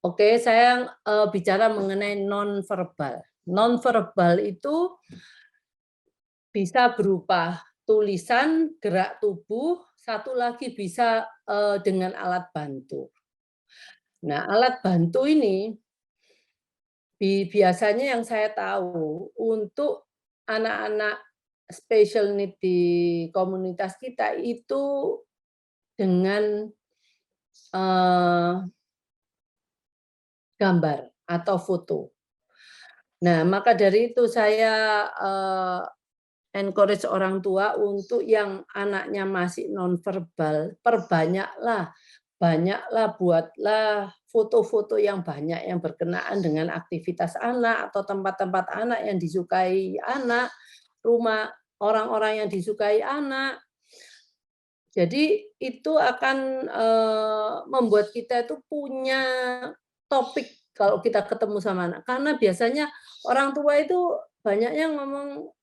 Oke, saya bicara mengenai nonverbal. Nonverbal itu bisa berupa tulisan, gerak tubuh, satu lagi bisa dengan alat bantu. Nah, alat bantu ini biasanya yang saya tahu untuk anak-anak special need di komunitas kita itu dengan eh, gambar atau foto. Nah, maka dari itu saya encourage orang tua untuk yang anaknya masih nonverbal, banyaklah buatlah foto-foto yang banyak yang berkenaan dengan aktivitas anak atau tempat-tempat anak yang disukai anak, rumah orang-orang yang disukai anak. Jadi itu akan membuat kita itu punya topik kalau kita ketemu sama anak. Karena biasanya orang tua itu banyaknya ngomong,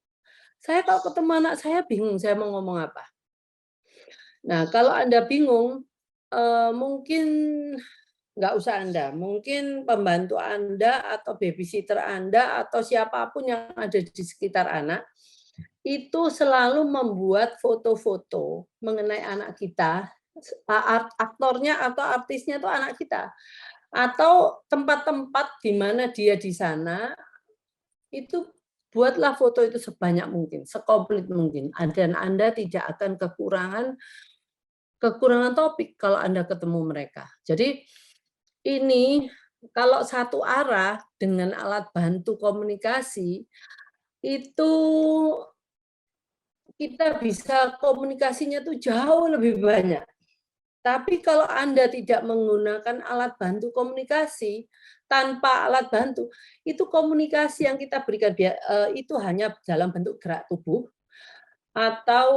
saya kalau ketemu anak saya bingung saya mau ngomong apa. Nah, kalau Anda bingung, mungkin nggak usah Anda, mungkin pembantu Anda atau babysitter Anda atau siapapun yang ada di sekitar anak, itu selalu membuat foto-foto mengenai anak kita, aktornya atau artisnya itu anak kita. Atau tempat-tempat di mana dia di sana, itu buatlah foto itu sebanyak mungkin, sekomplit mungkin. Dan Anda tidak akan kekurangan topik kalau Anda ketemu mereka. Jadi ini kalau satu arah dengan alat bantu komunikasi, itu kita bisa komunikasinya tuh jauh lebih banyak. Tapi kalau Anda tidak menggunakan alat bantu komunikasi, tanpa alat bantu, itu komunikasi yang kita berikan itu hanya dalam bentuk gerak tubuh atau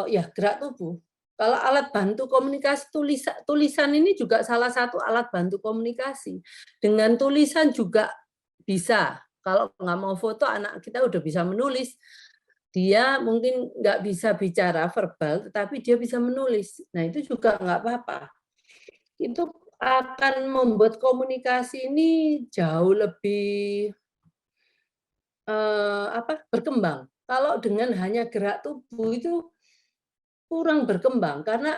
ya gerak tubuh. Kalau alat bantu komunikasi tulisan ini juga salah satu alat bantu komunikasi. Dengan tulisan juga bisa. Kalau nggak mau foto, anak kita udah bisa menulis. Dia mungkin nggak bisa bicara verbal, tetapi dia bisa menulis. Nah, itu juga nggak apa-apa. Itu akan membuat komunikasi ini jauh lebih berkembang. Kalau dengan hanya gerak tubuh itu kurang berkembang karena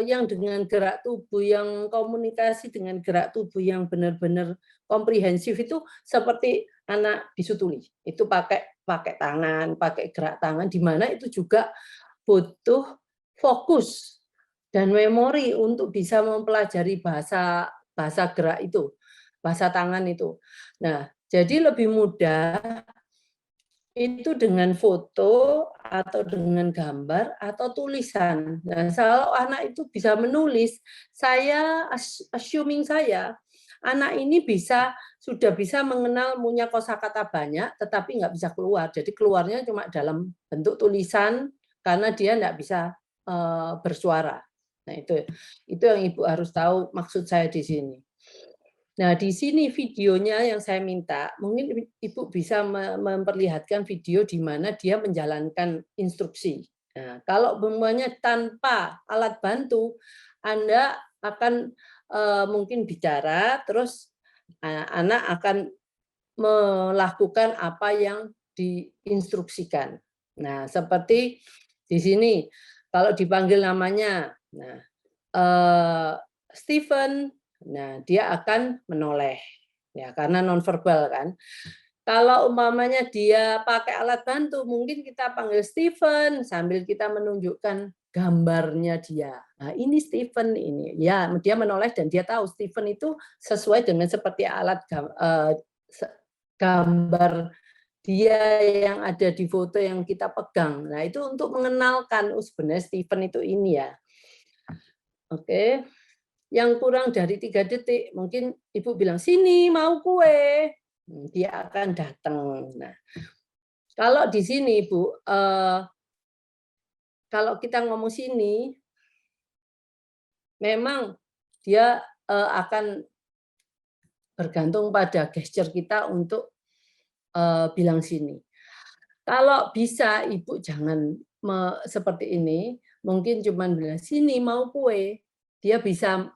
yang dengan gerak tubuh yang komunikasi dengan gerak tubuh yang benar-benar komprehensif itu seperti anak bisu tuli. Itu pakai pakai tangan, pakai gerak tangan di mana itu juga butuh fokus dan memori untuk bisa mempelajari bahasa bahasa gerak itu, bahasa tangan itu. Nah, jadi lebih mudah itu dengan foto atau dengan gambar atau tulisan. Nah, kalau anak itu bisa menulis, saya assuming saya anak ini sudah bisa mengenal punya kosakata banyak, tetapi nggak bisa keluar. Jadi keluarnya cuma dalam bentuk tulisan karena dia nggak bisa bersuara. Nah, itu yang Ibu harus tahu maksud saya di sini. Nah, di sini videonya yang saya minta, mungkin Ibu bisa memperlihatkan video di mana dia menjalankan instruksi. Nah, kalau semuanya tanpa alat bantu, Anda akan mungkin bicara, terus anak akan melakukan apa yang diinstruksikan. Nah, seperti di sini, kalau dipanggil namanya, nah, Stephen, nah dia akan menoleh, ya karena nonverbal kan. Kalau umpamanya dia pakai alat bantu, mungkin kita panggil Stephen sambil kita menunjukkan gambarnya dia. Nah, ini Stephen ini. Ya, dia menoleh dan dia tahu Stephen itu sesuai dengan seperti alat gambar dia yang ada di foto yang kita pegang. Nah, itu untuk mengenalkan sebenarnya Stephen itu ini ya. Oke. Yang kurang dari 3 detik, mungkin Ibu bilang, "Sini, mau kue." Dia akan datang. Nah, kalau di sini Ibu, kalau kita ngomong sini, memang dia akan bergantung pada gesture kita untuk bilang sini. Kalau bisa Ibu jangan seperti ini, mungkin cuman bilang, "Sini, mau kue." dia bisa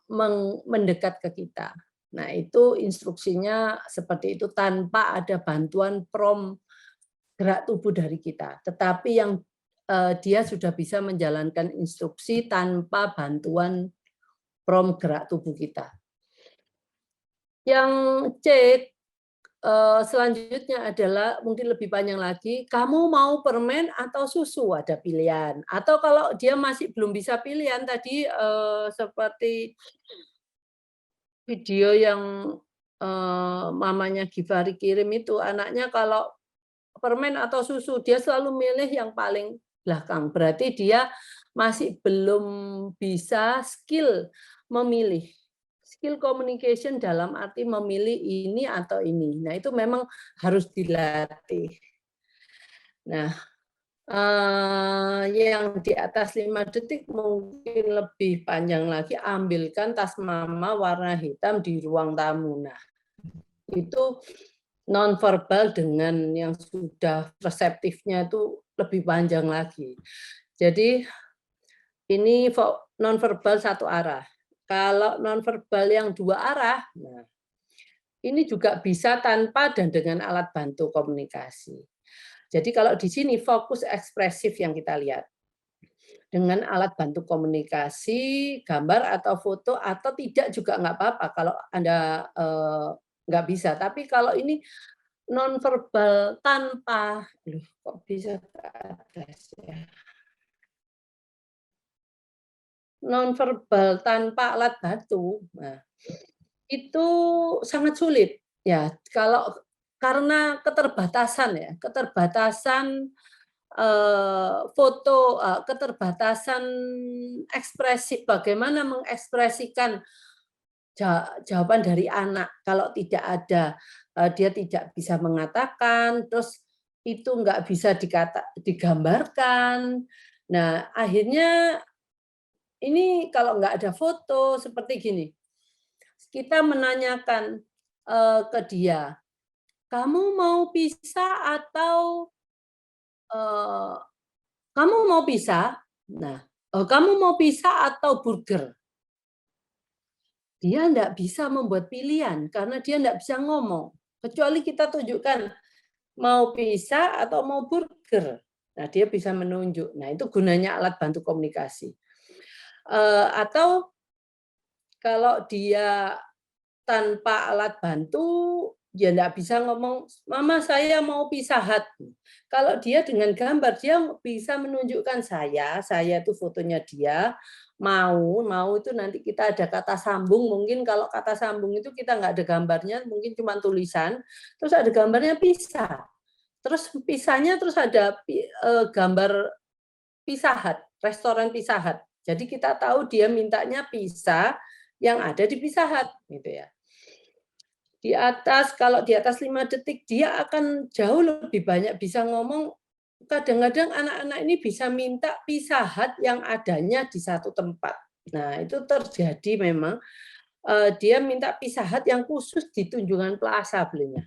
mendekat ke kita. Nah, itu instruksinya seperti itu tanpa ada bantuan gerak tubuh dari kita. Tetapi yang dia sudah bisa menjalankan instruksi tanpa bantuan gerak tubuh kita. Yang C, selanjutnya adalah mungkin lebih panjang lagi, kamu mau permen atau susu? Ada pilihan. Atau kalau dia masih belum bisa pilihan tadi, seperti video yang, mamanya Givari kirim itu, anaknya kalau permen atau susu, dia selalu milih yang paling belakang. Berarti dia masih belum bisa skill memilih. Skill communication dalam arti memilih ini atau ini. Nah, itu memang harus dilatih. Nah, yang di atas 5 detik mungkin lebih panjang lagi, ambilkan tas mama warna hitam di ruang tamu. Nah, itu nonverbal dengan yang sudah reseptifnya itu lebih panjang lagi. Jadi ini nonverbal satu arah. Kalau nonverbal yang dua arah, nah ini juga bisa tanpa dan dengan alat bantu komunikasi. Jadi kalau di sini fokus ekspresif yang kita lihat. Dengan alat bantu komunikasi, gambar atau foto atau tidak juga nggak apa-apa kalau Anda nggak bisa. Tapi kalau ini nonverbal tanpa, loh kok bisa ke atas ya? Nonverbal tanpa alat bantu, nah, itu sangat sulit ya kalau karena keterbatasan ya, keterbatasan foto, keterbatasan ekspresi, bagaimana mengekspresikan jawaban dari anak kalau tidak ada, dia tidak bisa mengatakan, terus itu nggak bisa digambarkan. Nah, akhirnya ini kalau nggak ada foto seperti gini, kita menanyakan, ke dia, "Kamu mau pisah atau, eee, kamu mau pisah?" Nah, "Kamu mau pisah atau burger?" Dia nggak bisa membuat pilihan karena dia nggak bisa ngomong. Kecuali kita tunjukkan mau pisah atau mau burger. Nah, dia bisa menunjuk. Nah, itu gunanya alat bantu komunikasi. Atau kalau dia tanpa alat bantu, dia nggak bisa ngomong, "Mama saya mau Pizza Hut." Kalau dia dengan gambar, dia bisa menunjukkan saya itu fotonya dia, mau itu nanti kita ada kata sambung, mungkin kalau kata sambung itu kita nggak ada gambarnya, mungkin cuma tulisan, terus ada gambarnya pisah. Terus pisahnya terus ada gambar Pizza Hut, restoran Pizza Hut. Jadi kita tahu dia mintanya pizza yang ada di Pizza Hut, gitu ya. Kalau di atas 5 detik dia akan jauh lebih banyak bisa ngomong. Kadang-kadang anak-anak ini bisa minta Pizza Hut yang adanya di satu tempat. Nah, itu terjadi memang, dia minta Pizza Hut yang khusus di Tunjungan Plaza belinya.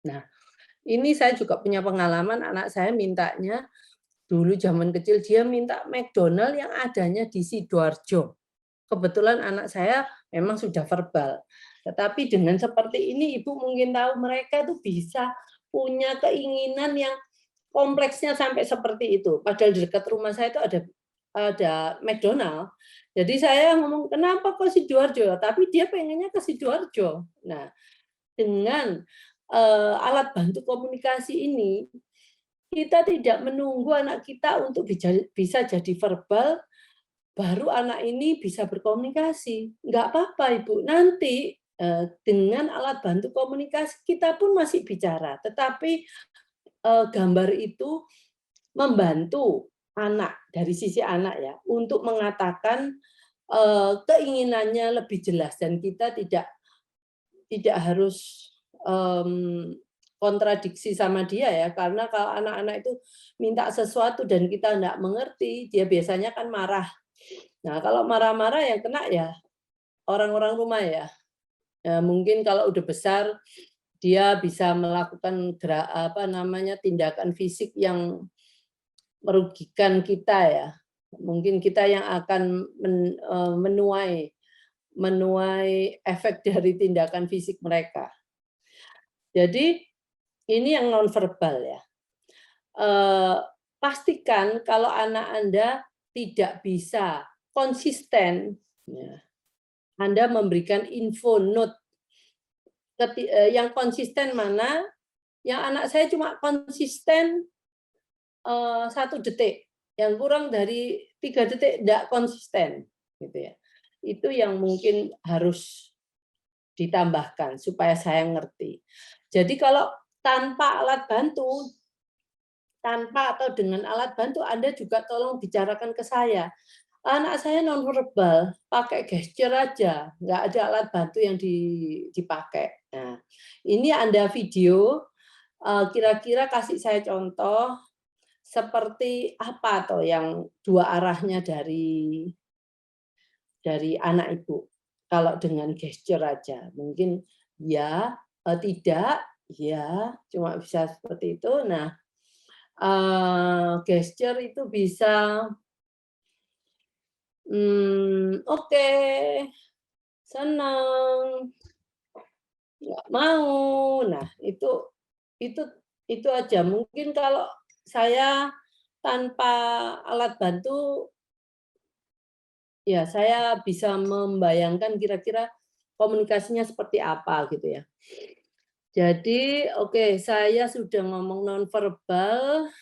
Nah, ini saya juga punya pengalaman, anak saya mintanya dulu zaman kecil dia minta McDonald yang adanya di Sidoarjo. Kebetulan anak saya memang sudah verbal. Tetapi dengan seperti ini Ibu mungkin tahu mereka itu bisa punya keinginan yang kompleksnya sampai seperti itu. Padahal di dekat rumah saya itu ada McDonald. Jadi saya ngomong, "Kenapa kok Sidoarjo?" Tapi dia pengennya ke Sidoarjo. Nah, dengan alat bantu komunikasi ini, kita tidak menunggu anak kita untuk bisa jadi verbal, baru anak ini bisa berkomunikasi. Nggak apa-apa Ibu, nanti dengan alat bantu komunikasi kita pun masih bicara, tetapi gambar itu membantu anak, dari sisi anak ya, untuk mengatakan keinginannya lebih jelas dan kita tidak harus kontradiksi sama dia ya, karena kalau anak-anak itu minta sesuatu dan kita nggak mengerti, dia biasanya kan marah. Nah, kalau marah-marah yang kena ya orang-orang rumah ya. Mungkin kalau udah besar dia bisa melakukan tindakan fisik yang merugikan kita ya. Mungkin kita yang akan menuai efek dari tindakan fisik mereka. Jadi ini yang nonverbal ya. Pastikan kalau anak Anda tidak bisa konsisten, ya, Anda memberikan info note yang konsisten mana, yang anak saya cuma konsisten 1 detik, yang kurang dari 3 detik tidak konsisten, gitu ya. Itu yang mungkin harus ditambahkan supaya saya ngerti. Jadi kalau tanpa alat bantu, tanpa atau dengan alat bantu, Anda juga tolong bicarakan ke saya. Anak saya nonverbal, pakai gesture aja, nggak ada alat bantu yang dipakai. Nah, ini Anda video, kira-kira kasih saya contoh seperti apa toh yang dua arahnya dari anak Ibu. Kalau dengan gesture aja, mungkin ya, tidak, ya, cuma bisa seperti itu. Nah, gesture itu bisa, oke, senang, nggak mau. Nah, itu itu aja. Mungkin kalau saya tanpa alat bantu, ya saya bisa membayangkan kira-kira komunikasinya seperti apa gitu ya. Jadi, oke, saya sudah ngomong nonverbal.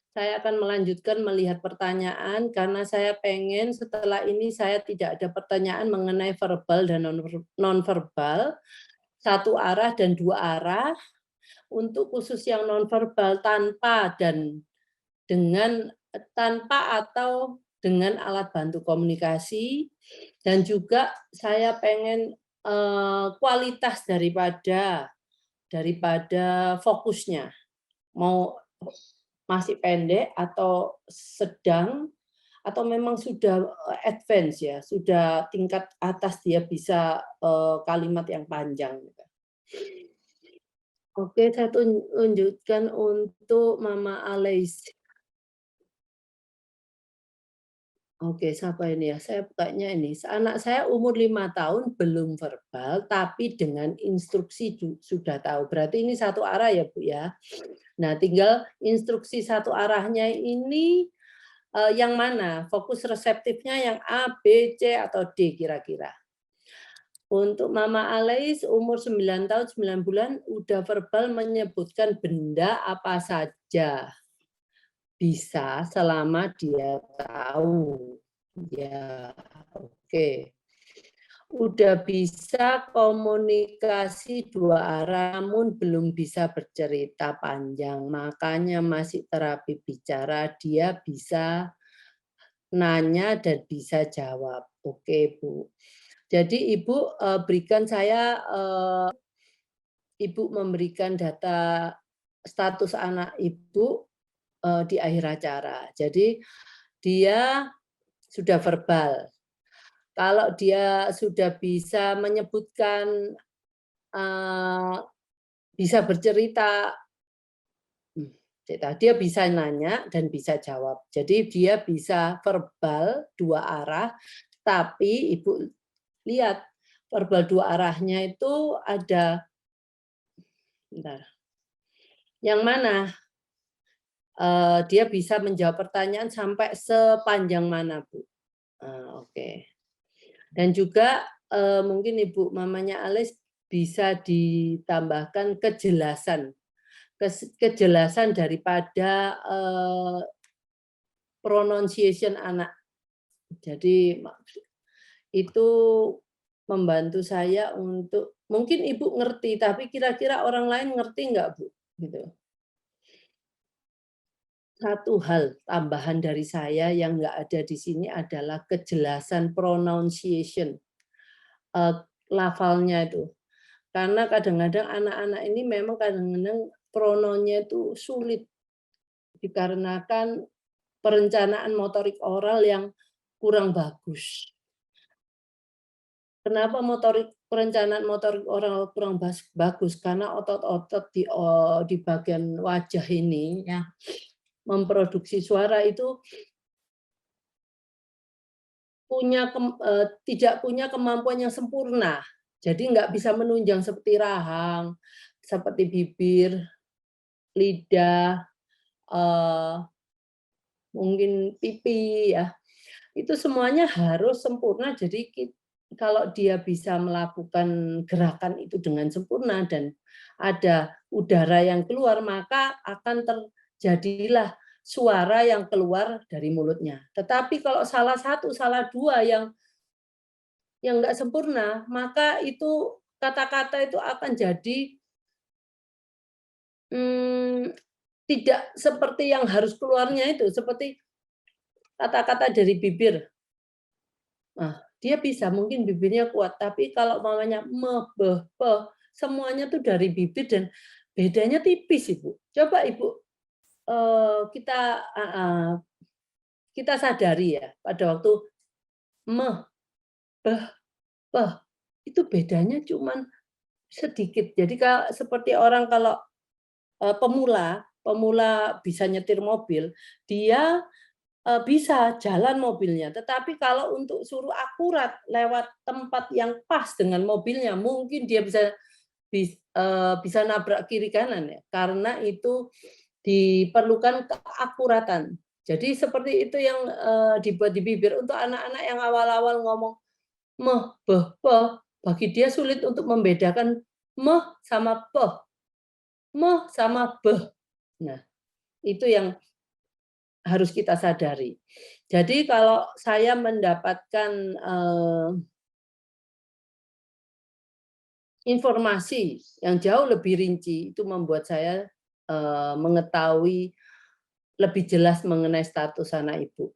Saya akan melanjutkan melihat pertanyaan karena saya pengen setelah ini saya tidak ada pertanyaan mengenai verbal dan nonverbal, satu arah dan dua arah. Untuk khusus yang nonverbal tanpa dan dengan tanpa atau dengan alat bantu komunikasi, dan juga saya pengen kualitas daripada fokusnya. Mau masih pendek atau sedang atau memang sudah advance ya, sudah tingkat atas dia bisa kalimat yang panjang. Oke, saya tunjukkan untuk Mama Alais. Oke, siapa ini ya? Saya bukanya ini. Anak saya umur 5 tahun belum verbal, tapi dengan instruksi sudah tahu. Berarti ini satu arah ya, Bu ya. Nah, tinggal instruksi satu arahnya ini yang mana? Fokus reseptifnya yang A, B, C, atau D kira-kira. Untuk Mama Alais umur 9 tahun 9 bulan udah verbal menyebutkan benda apa saja. Bisa selama dia tahu. Ya, oke. Udah bisa komunikasi dua arah, namun belum bisa bercerita panjang. Makanya masih terapi bicara, dia bisa nanya dan bisa jawab. Oke, Bu. Jadi Ibu berikan saya, Ibu memberikan data status anak Ibu di akhir acara. Jadi dia sudah verbal. Kalau dia sudah bisa menyebutkan, bisa bercerita, dia bisa nanya dan bisa jawab. Jadi dia bisa verbal dua arah, tapi Ibu lihat verbal dua arahnya itu ada, bentar, yang mana dia bisa menjawab pertanyaan sampai sepanjang mana, Bu? Oke. Dan juga mungkin Ibu mamanya Alis bisa ditambahkan kejelasan daripada pronunciation anak. Jadi itu membantu saya untuk, mungkin Ibu ngerti, tapi kira-kira orang lain ngerti nggak, Bu? Gitu. Satu hal tambahan dari saya yang nggak ada di sini adalah kejelasan pronunciation, lafalnya itu. Karena kadang-kadang anak-anak ini memang kadang-kadang prononya itu sulit dikarenakan perencanaan motorik oral yang kurang bagus. Kenapa perencanaan motorik oral kurang bagus? Karena otot-otot di bagian wajah ini ya memproduksi suara itu tidak punya kemampuan yang sempurna. Jadi nggak bisa menunjang seperti rahang, seperti bibir, lidah, eee, mungkin pipi ya, itu semuanya harus sempurna. Jadi kalau dia bisa melakukan gerakan itu dengan sempurna dan ada udara yang keluar, maka akan terjadilah suara yang keluar dari mulutnya. Tetapi kalau salah satu, salah dua yang nggak sempurna, maka itu kata-kata itu akan jadi, mmm, tidak seperti yang harus keluarnya itu, seperti kata-kata dari bibir. Nah, dia bisa mungkin bibirnya kuat, tapi kalau mamanya me, beh, peh, semuanya tuh dari bibir dan bedanya tipis, Ibu. Coba Ibu, kita heeh, kita sadari ya, pada waktu meh, beh, peh, itu bedanya cuman sedikit. Jadi seperti orang kalau, pemula pemula bisa nyetir mobil, dia bisa jalan mobilnya, tetapi kalau untuk suruh akurat lewat tempat yang pas dengan mobilnya, mungkin dia bisa nabrak kiri kanan ya, karena itu diperlukan keakuratan. Jadi seperti itu yang, dibuat di bibir untuk anak-anak yang awal-awal ngomong meh, beh, peh, bagi dia sulit untuk membedakan meh sama peh, meh sama beh. Nah, itu yang harus kita sadari. Jadi kalau saya mendapatkan, informasi yang jauh lebih rinci, itu membuat saya, mengetahui lebih jelas mengenai status anak ibu.